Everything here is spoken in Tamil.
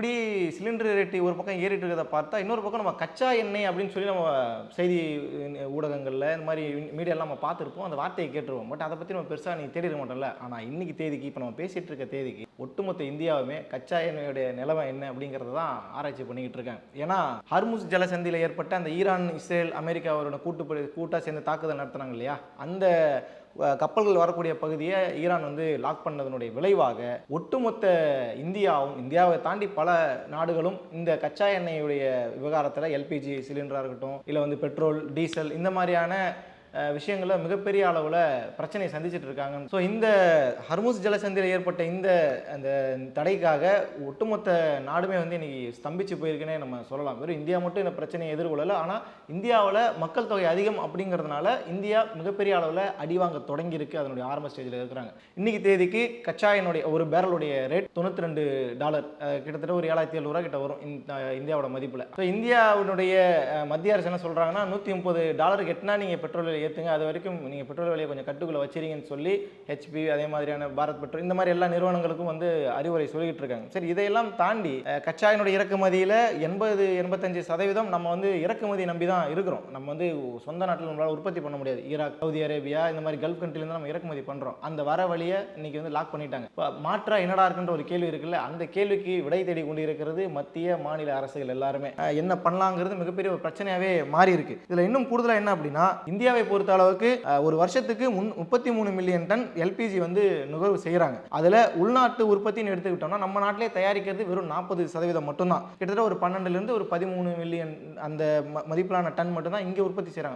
இப்படி சிலிண்டர் ரேட்டு ஒரு பக்கம் ஏறிட்டு இருக்கிறத பார்த்தா, இன்னொரு பக்கம் நம்ம கச்சா எண்ணெய் அப்படின்னு சொல்லி நம்ம செய்தி ஊடகங்கள்ல இந்த மாதிரி மீடியாலாம் நம்ம பார்த்துருப்போம். அந்த வார்த்தையை கேட்டுருவோம். பட் அதை பற்றி நம்ம பெருசாக நீ தேடி இருக்க மாட்டோம்ல. ஆனால் இன்னைக்கு தேதிக்கு இப்போ நம்ம பேசிட்டு இருக்க தேதிக்கு ஒட்டுமொத்த இந்தியாவுமே கச்சா எண்ணெயுடைய நிலைமை என்ன அப்படிங்கிறத தான் ஆராய்ச்சி பண்ணிக்கிட்டு இருக்காங்க. ஏன்னா ஹர்முஸ் ஜலசந்தியில் ஏற்பட்ட அந்த ஈரான், இஸ்ரேல், அமெரிக்காவோட கூட்டாக சேர்ந்து தாக்குதல் நடத்துனாங்க இல்லையா, அந்த கப்பல்கள் வரக்கூடிய பகுதியை ஈரான் வந்து லாக் பண்ணதனுடைய விளைவாக ஒட்டுமொத்த இந்தியாவை தாண்டி பல நாடுகளும் இந்த கச்சா எண்ணெயுடைய விவகாரத்தில் எல்பிஜி சிலிண்டராக இருக்கட்டும், இல்லை வந்து பெட்ரோல், டீசல் இந்த மாதிரியான விஷயங்களை மிகப்பெரிய அளவில் பிரச்சனையை சந்திச்சுட்டு இருக்காங்க. ஸோ இந்த ஹர்முஸ் ஜலசந்தியில் ஏற்பட்ட இந்த அந்த தடைக்காக ஒட்டுமொத்த நாடுமே வந்து இன்னைக்கு ஸ்தம்பிச்சு போயிருக்குன்னே நம்ம சொல்லலாம். வெறும் இந்தியா மட்டும் இந்த பிரச்சனையை எதிர்கொள்ளலை. ஆனால் இந்தியாவில் மக்கள் தொகை அதிகம் அப்படிங்கிறதுனால இந்தியா மிகப்பெரிய அளவில் அடிவாங்க தொடங்கியிருக்கு. அதனுடைய ஆரம்ப ஸ்டேஜில் இருக்கிறாங்க. இன்னைக்கு தேதிக்கு கச்சா எண்ணெயுடைய ஒரு பேரலுடைய ரேட் $92, கிட்டத்தட்ட ஒரு 7,700 கிட்ட வரும் இந்தியாவோட மதிப்பில். ஸோ இந்தியாவுடைய மத்திய அரசு என்ன சொல்கிறாங்கன்னா, $130 எட்டினா நீங்கள் பெட்ரோல் ஏற்றுங்க, அது வரைக்கும் நீங்கள் பெட்ரோல் விலையை கொஞ்சம் கட்டுக்குள்ளே வச்சிருங்கன்னு சொல்லி ஹெச்பி, அதே மாதிரியான பாரத் பெட்ரோல், இந்த மாதிரி எல்லா நிறுவனங்களுக்கும் வந்து அறிவுரை சொல்லிக்கிட்டு இருக்காங்க. சரி, இதையெல்லாம் தாண்டி கச்சாயினுடைய இறக்குமதியில் 80-85% நம்ம வந்து இறக்குமதி நம்பி தான் இருக்கிறோம். நம்ம வந்து சொந்த நாட்டில் நம்மளால் உற்பத்தி பண்ண முடியாது. ஈராக், சவுதி அரேபியா, இந்த மாதிரி கல்ஃப் கண்ட்ரிலேருந்து நம்ம இறக்குமதி பண்ணுறோம். அந்த வர வழியை இன்னைக்கு வந்து லாக் பண்ணிட்டாங்க. இப்போ மாற்றா என்னடா இருக்குன்ற ஒரு கேள்வி இருக்குல்ல, அந்த கேள்விக்கு விடை தேடி கொண்டு இருக்கிறது மத்திய மாநில அரசுகள் எல்லாருமே. என்ன பண்ணலாங்கிறது மிகப்பெரிய ஒரு பிரச்சனையாகவே மாறி இருக்கு. இதில் இன்னும் கூடுதலாக என்ன அப்படின்னா, இந்தியாவை பொறுத்த அளவுக்கு ஒரு வருஷத்துக்கு 33 மில்லியன் டன் எல்பிஜி வந்து நுகர்வு செய்யறாங்க. அதுல உள்நாட்டு உற்பத்தின்னு எடுத்துக்கிட்டோம்னா நம்ம நாட்டிலே தயாரிக்கிறது வெறும் 40% மட்டும்தான். கிட்டத்தட்ட ஒரு 12 லிருந்து ஒரு 13 மில்லியன் அந்த மதிப்பிலான டன் மட்டும் தான் இங்க உற்பத்தி செய்யறாங்க.